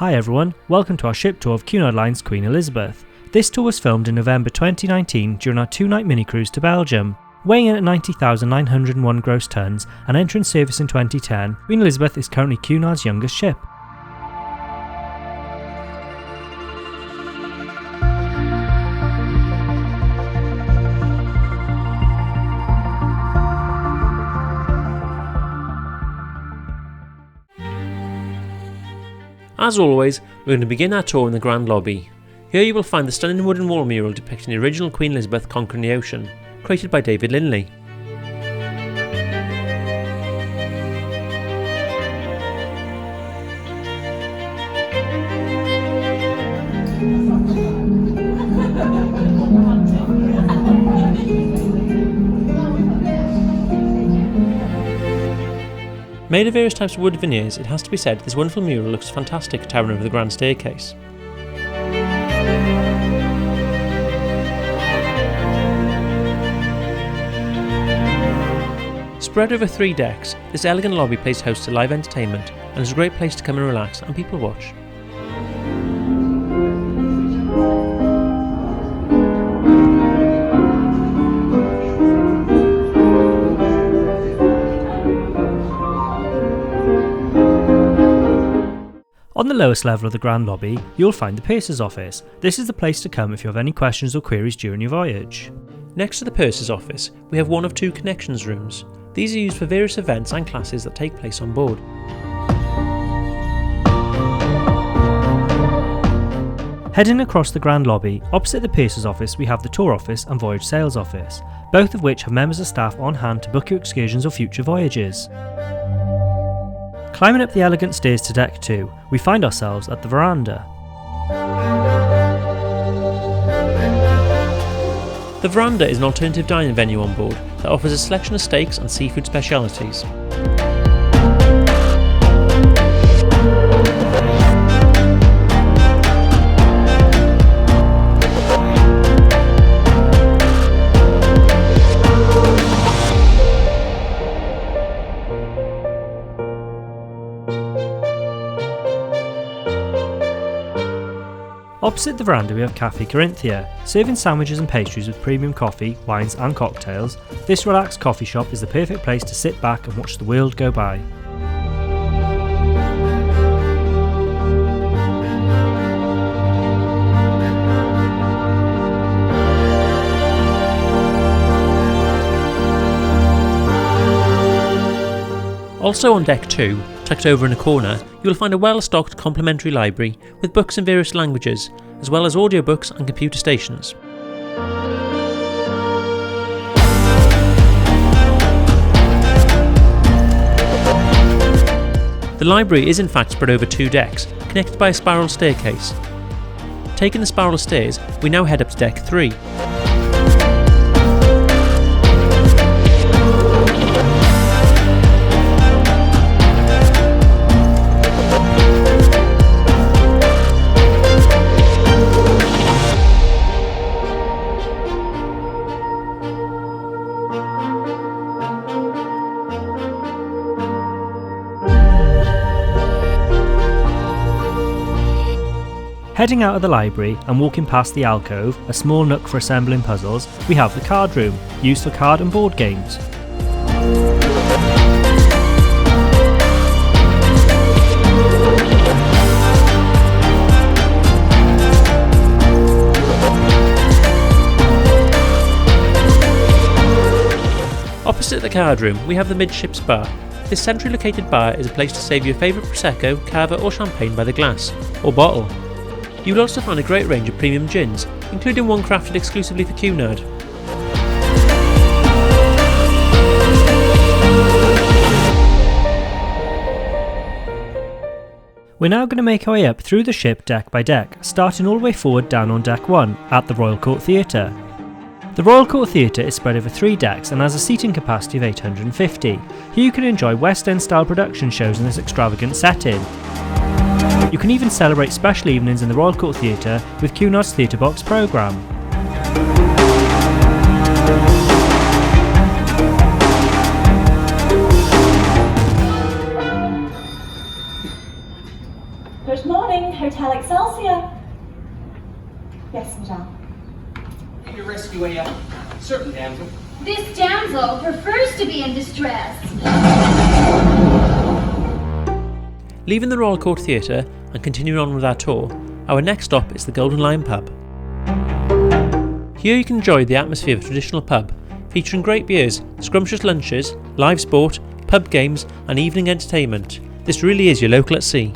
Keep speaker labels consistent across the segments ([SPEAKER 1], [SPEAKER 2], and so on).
[SPEAKER 1] Hi everyone, welcome to our ship tour of Cunard Line's Queen Elizabeth. This tour was filmed in November 2019 during our 2-night mini-cruise to Belgium. Weighing in at 90,901 gross tonnes and entering service in 2010, Queen Elizabeth is currently Cunard's youngest ship.
[SPEAKER 2] As always, we're going to begin our tour in the Grand Lobby. Here you will find the stunning wooden wall mural depicting the original Queen Elizabeth conquering the ocean, created by David Linley. Made of various types of wood veneers, it has to be said this wonderful mural looks fantastic towering over the grand staircase. Spread over 3 decks, this elegant lobby place hosts a live entertainment and is a great place to come and relax and people watch.
[SPEAKER 1] On the lowest level of the Grand Lobby, you'll find the Purser's office. This is the place to come if you have any questions or queries during your voyage.
[SPEAKER 2] Next to the Purser's office, we have one of 2 Connexions rooms. These are used for various events and classes that take place on board.
[SPEAKER 1] Heading across the Grand Lobby, opposite the Purser's office we have the Tour office and Voyage Sales office, both of which have members of staff on hand to book your excursions or future voyages. Climbing up the elegant stairs to deck 2, we find ourselves at the Verandah.
[SPEAKER 2] The Verandah is an alternative dining venue on board that offers a selection of steaks and seafood specialities.
[SPEAKER 1] Opposite the Verandah we have Café Carinthia, serving sandwiches and pastries with premium coffee, wines and cocktails. This relaxed coffee shop is the perfect place to sit back and watch the world go by.
[SPEAKER 2] Also on deck 2, tucked over in a corner, you will find a well-stocked complimentary library with books in various languages, as well as audiobooks and computer stations. The library is in fact spread over 2 decks, connected by a spiral staircase. Taking the spiral stairs, we now head up to deck 3.
[SPEAKER 1] Heading out of the library and walking past the alcove, a small nook for assembling puzzles, we have the card room, used for card and board games.
[SPEAKER 2] Opposite the card room, we have the Midships bar. This centrally located bar is a place to save your favourite Prosecco, Cava or Champagne by the glass, or bottle. You will also find a great range of premium gins, including one crafted exclusively for Cunard.
[SPEAKER 1] We're now going to make our way up through the ship deck by deck, starting all the way forward down on deck 1, at the Royal Court Theatre. The Royal Court Theatre is spread over 3 decks and has a seating capacity of 850. Here you can enjoy West End style production shows in this extravagant setting. You can even celebrate special evenings in the Royal Court Theatre with Cunard's Theatre Box programme.
[SPEAKER 3] Good morning. Hotel Excelsior. Yes, madame.
[SPEAKER 4] Need to rescue a certain damsel.
[SPEAKER 5] This damsel prefers to be in distress.
[SPEAKER 2] Leaving the Royal Court Theatre and continuing on with our tour, our next stop is the Golden Lion pub. Here you can enjoy the atmosphere of a traditional pub, featuring great beers, scrumptious lunches, live sport, pub games and evening entertainment. This really is your local at sea.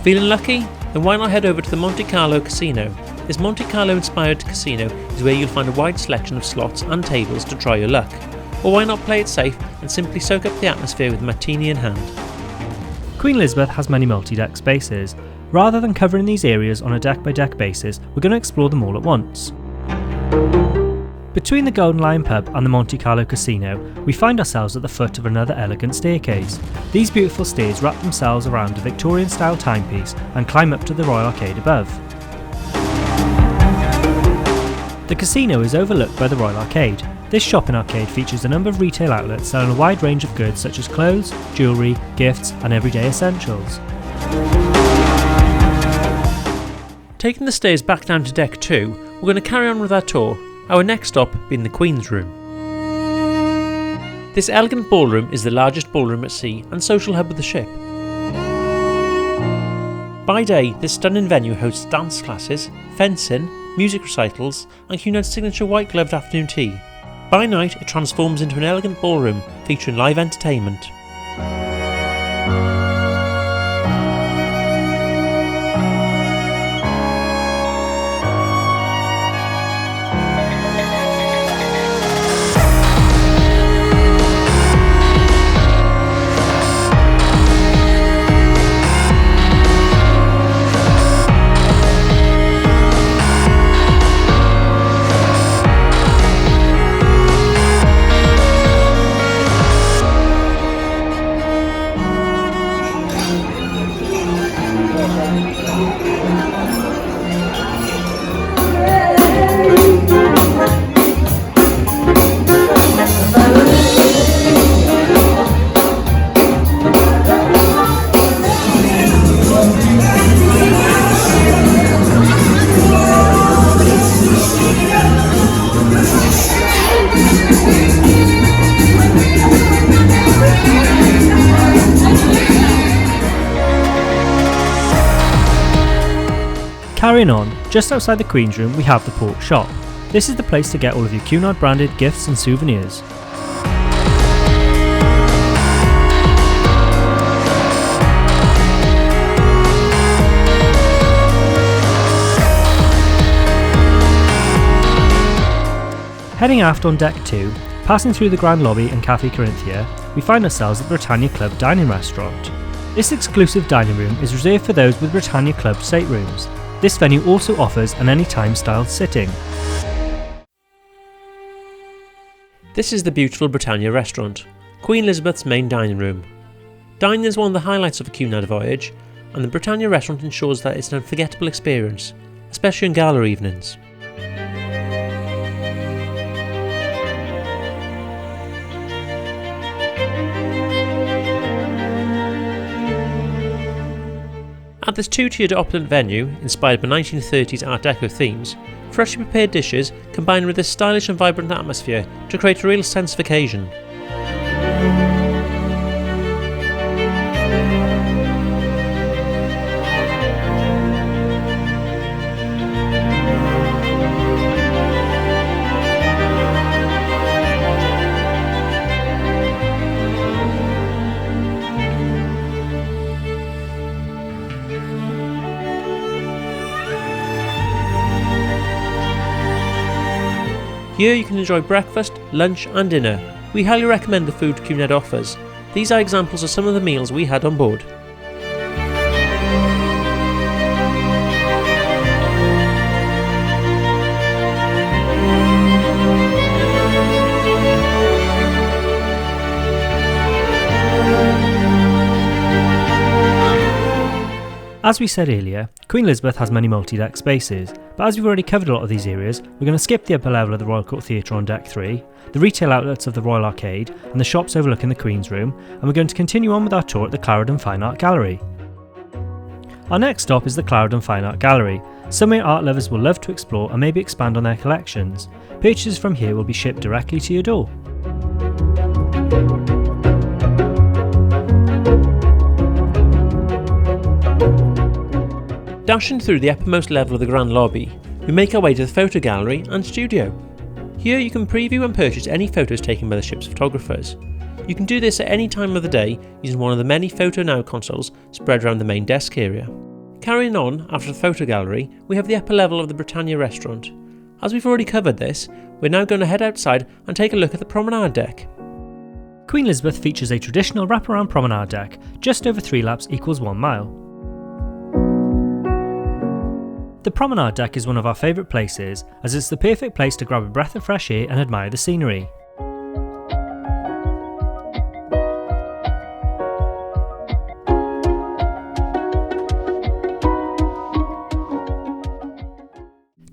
[SPEAKER 2] Feeling lucky? Then why not head over to the Monte Carlo Casino? This Monte Carlo inspired casino is where you'll find a wide selection of slots and tables to try your luck. Or why not play it safe and simply soak up the atmosphere with a martini in hand?
[SPEAKER 1] Queen Elizabeth has many multi-deck spaces. Rather than covering these areas on a deck-by-deck basis, we're going to explore them all at once. Between the Golden Lion pub and the Monte Carlo Casino, we find ourselves at the foot of another elegant staircase. These beautiful stairs wrap themselves around a Victorian-style timepiece and climb up to the Royal Arcade above. The casino is overlooked by the Royal Arcade. This shopping arcade features a number of retail outlets selling a wide range of goods such as clothes, jewellery, gifts and everyday essentials.
[SPEAKER 2] Taking the stairs back down to deck 2, we're going to carry on with our tour, our next stop being the Queen's Room. This elegant ballroom is the largest ballroom at sea and social hub of the ship. By day, this stunning venue hosts dance classes, fencing, music recitals and Cunard's signature white-gloved afternoon tea. By night, it transforms into an elegant ballroom featuring live entertainment.
[SPEAKER 1] Carrying on, just outside the Queen's Room we have the Port Shop. This is the place to get all of your Cunard branded gifts and souvenirs. Heading aft on deck 2, passing through the Grand Lobby and Café Carinthia, we find ourselves at the Britannia Club Dining Restaurant. This exclusive dining room is reserved for those with Britannia Club staterooms. This venue also offers an anytime styled sitting.
[SPEAKER 2] This is the beautiful Britannia Restaurant, Queen Elizabeth's main dining room. Dining is one of the highlights of a Cunard voyage, and the Britannia Restaurant ensures that it's an unforgettable experience, especially on gala evenings. At this two-tiered opulent venue, inspired by 1930s Art Deco themes, freshly prepared dishes combine with this stylish and vibrant atmosphere to create a real sense of occasion. Here you can enjoy breakfast, lunch and dinner. We highly recommend the food Cunard offers. These are examples of some of the meals we had on board.
[SPEAKER 1] As we said earlier, Queen Elizabeth has many multi-deck spaces, but as we've already covered a lot of these areas, we're going to skip the upper level of the Royal Court Theatre on deck 3, the retail outlets of the Royal Arcade, and the shops overlooking the Queen's Room, and we're going to continue on with our tour at the Clarendon Fine Art Gallery. Our next stop is the Clarendon Fine Art Gallery, somewhere art lovers will love to explore and maybe expand on their collections. Purchases from here will be shipped directly to your door.
[SPEAKER 2] Dashing through the uppermost level of the grand lobby, we make our way to the photo gallery and studio. Here you can preview and purchase any photos taken by the ship's photographers. You can do this at any time of the day using one of the many Photo Now consoles spread around the main desk area. Carrying on after the photo gallery, we have the upper level of the Britannia Restaurant. As we've already covered this, we're now going to head outside and take a look at the Promenade deck.
[SPEAKER 1] Queen Elizabeth features a traditional wraparound promenade deck, just over 3 laps equals 1 mile. The promenade deck is one of our favourite places, as it's the perfect place to grab a breath of fresh air and admire the scenery.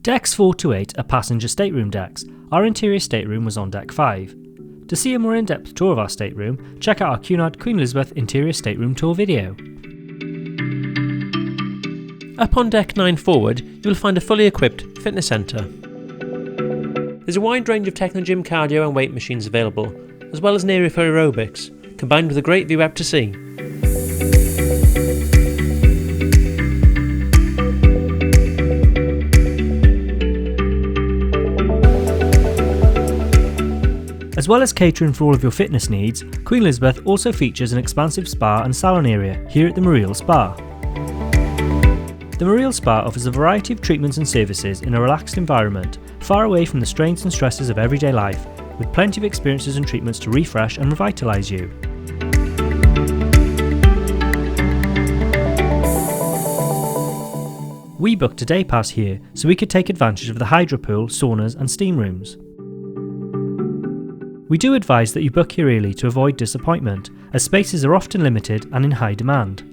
[SPEAKER 1] Decks 4 to 8 are passenger stateroom decks. Our interior stateroom was on deck 5. To see a more in-depth tour of our stateroom, check out our Cunard Queen Elizabeth interior stateroom tour video.
[SPEAKER 2] Up on deck 9 forward, you will find a fully equipped fitness centre. There's a wide range of techno gym cardio and weight machines available, as well as an area for aerobics, combined with a great view out to sea.
[SPEAKER 1] As well as catering for all of your fitness needs, Queen Elizabeth also features an expansive spa and salon area here at the Mareel Spa. The Mareel Spa offers a variety of treatments and services in a relaxed environment, far away from the strains and stresses of everyday life, with plenty of experiences and treatments to refresh and revitalise you. We booked a day pass here so we could take advantage of the hydro pool, saunas and steam rooms. We do advise that you book here early to avoid disappointment, as spaces are often limited and in high demand.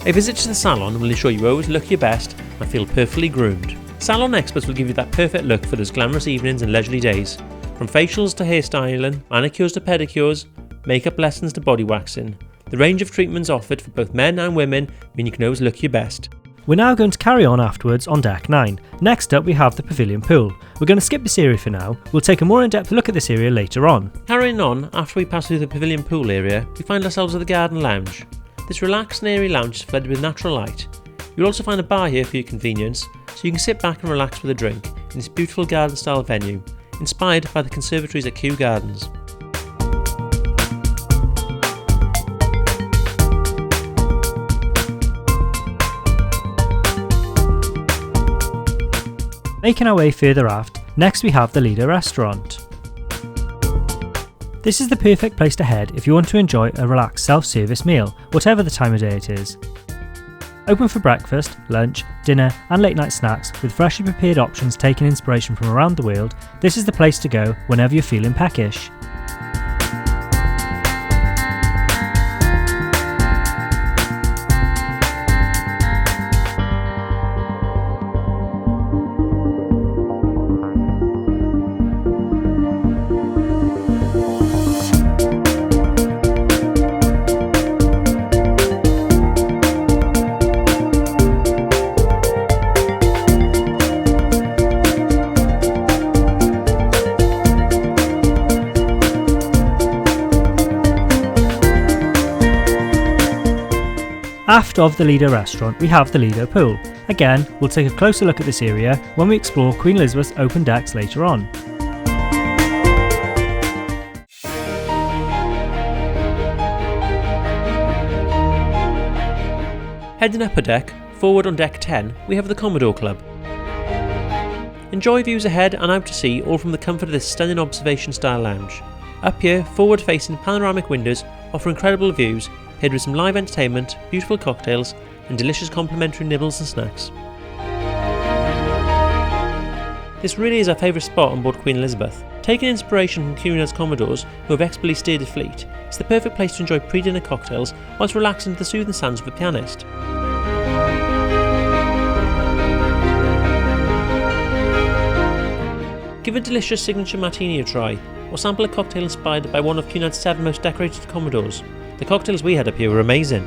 [SPEAKER 2] A visit to the salon will ensure you always look your best and feel perfectly groomed. Salon experts will give you that perfect look for those glamorous evenings and leisurely days. From facials to hairstyling, manicures to pedicures, makeup lessons to body waxing, the range of treatments offered for both men and women mean you can always look your best.
[SPEAKER 1] We're now going to carry on afterwards on deck 9. Next up we have the Pavilion Pool. We're going to skip this area for now, we'll take a more in-depth look at this area later on.
[SPEAKER 2] Carrying on, after we pass through the Pavilion Pool area, we find ourselves at the Garden Lounge. This relaxed and airy lounge is flooded with natural light. You'll also find a bar here for your convenience, so you can sit back and relax with a drink in this beautiful garden-style venue, inspired by the conservatories at Kew Gardens.
[SPEAKER 1] Making our way further aft, next we have the Lido Restaurant. This is the perfect place to head if you want to enjoy a relaxed self-service meal, whatever the time of day it is. Open for breakfast, lunch, dinner and late night snacks with freshly prepared options taking inspiration from around the world, this is the place to go whenever you're feeling peckish. Aft of the Lido Restaurant we have the Lido Pool. Again, we'll take a closer look at this area when we explore Queen Elizabeth's open decks later on.
[SPEAKER 2] Heading up a deck, forward on deck 10, we have the Commodore Club. Enjoy views ahead and out to sea, all from the comfort of this stunning observation style lounge. Up here, forward facing panoramic windows offer incredible views, paired with some live entertainment, beautiful cocktails and delicious complimentary nibbles and snacks. This really is our favourite spot on board Queen Elizabeth. Taking inspiration from Cunard's Commodores, who have expertly steered the fleet, it's the perfect place to enjoy pre-dinner cocktails whilst relaxing to the soothing sounds of a pianist. Give a delicious signature martini a try, or sample a cocktail inspired by one of Cunard's 7 most decorated Commodores. The cocktails we had up here were amazing.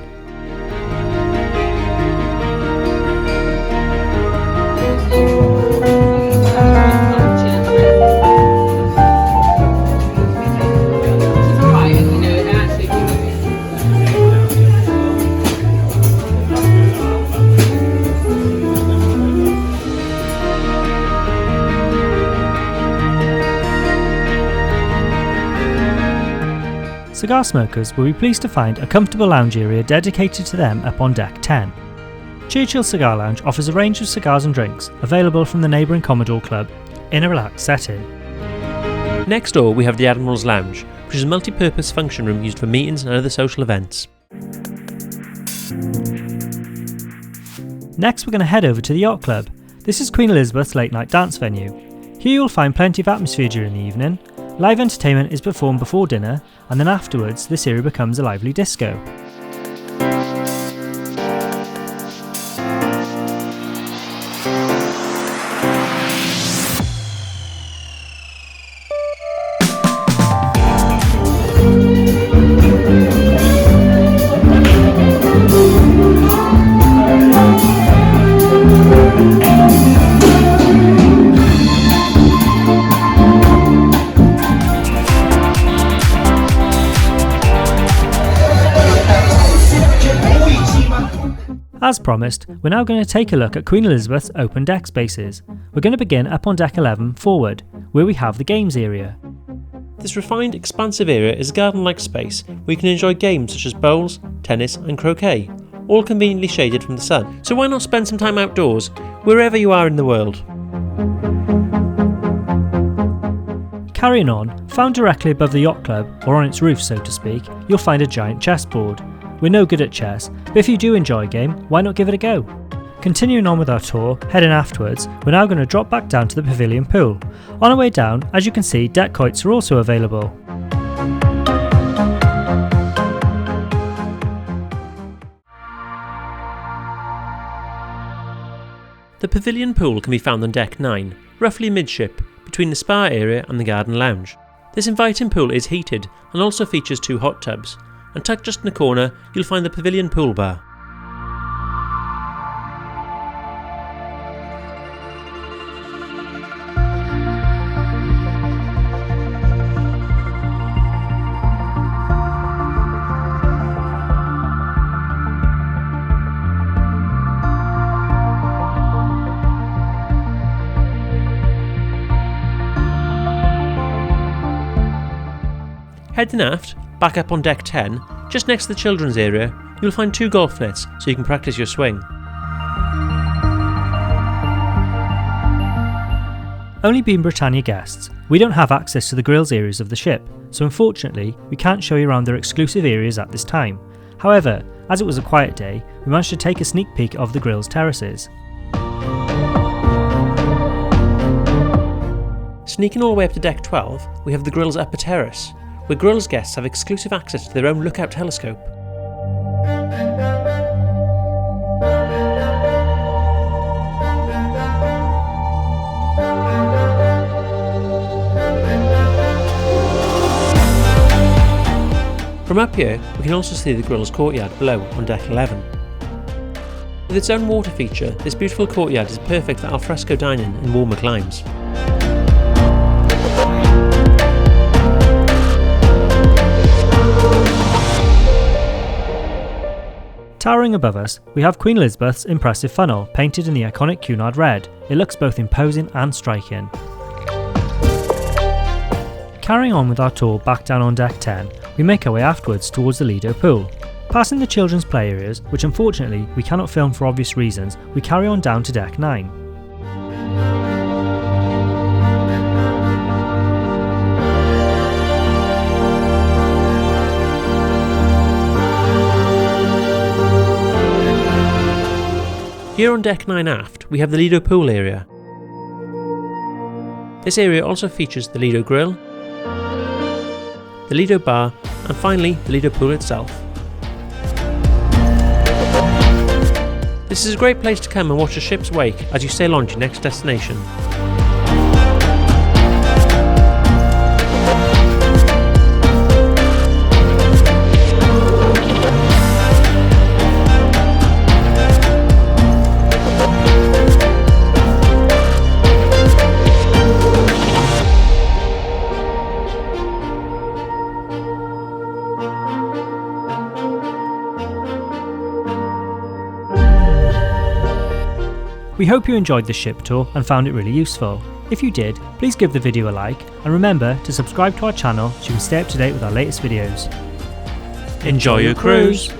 [SPEAKER 1] Cigar smokers will be pleased to find a comfortable lounge area dedicated to them up on deck 10. Churchill Cigar Lounge offers a range of cigars and drinks available from the neighbouring Commodore Club in a relaxed setting.
[SPEAKER 2] Next door we have the Admirals Lounge, which is a multi-purpose function room used for meetings and other social events.
[SPEAKER 1] Next we're going to head over to the Yacht Club. This is Queen Elizabeth's late night dance venue. Here you'll find plenty of atmosphere during the evening. Live entertainment is performed before dinner, and then afterwards this area becomes a lively disco. As promised, we're now going to take a look at Queen Elizabeth's open deck spaces. We're going to begin up on deck 11 forward, where we have the games area.
[SPEAKER 2] This refined, expansive area is a garden-like space where you can enjoy games such as bowls, tennis and croquet, all conveniently shaded from the sun. So why not spend some time outdoors, wherever you are in the world?
[SPEAKER 1] Carrying on, found directly above the Yacht Club, or on its roof so to speak, you'll find a giant chessboard. We're no good at chess, but if you do enjoy a game, why not give it a go? Continuing on with our tour, heading afterwards, we're now going to drop back down to the Pavilion Pool. On our way down, as you can see, deck quoits are also available.
[SPEAKER 2] The Pavilion Pool can be found on deck 9, roughly midship, between the spa area and the garden lounge. This inviting pool is heated and also features 2 hot tubs, and tucked just in the corner you'll find the Pavilion Pool Bar. Heading aft, back up on deck 10, just next to the children's area, you'll find 2 golf nets so you can practice your swing.
[SPEAKER 1] Only being Britannia guests, we don't have access to the grills areas of the ship, so unfortunately we can't show you around their exclusive areas at this time. However, as it was a quiet day, we managed to take a sneak peek of the grill's terraces.
[SPEAKER 2] Sneaking all the way up to deck 12, we have the grill's upper terrace, where Grills guests have exclusive access to their own lookout telescope. From up here, we can also see the Grills courtyard below on deck 11. With its own water feature, this beautiful courtyard is perfect for alfresco dining in warmer climes.
[SPEAKER 1] Towering above us, we have Queen Elizabeth's impressive funnel painted in the iconic Cunard red. It looks both imposing and striking. Carrying on with our tour back down on deck 10, we make our way afterwards towards the Lido pool. Passing the children's play areas, which unfortunately we cannot film for obvious reasons, we carry on down to deck 9.
[SPEAKER 2] Here on deck 9 aft, we have the Lido Pool area. This area also features the Lido Grill, the Lido Bar, and finally the Lido Pool itself. This is a great place to come and watch the ship's wake as you sail on to your next destination.
[SPEAKER 1] We hope you enjoyed this ship tour and found it really useful. If you did, please give the video a like and remember to subscribe to our channel so you can stay up to date with our latest videos.
[SPEAKER 2] Enjoy your cruise!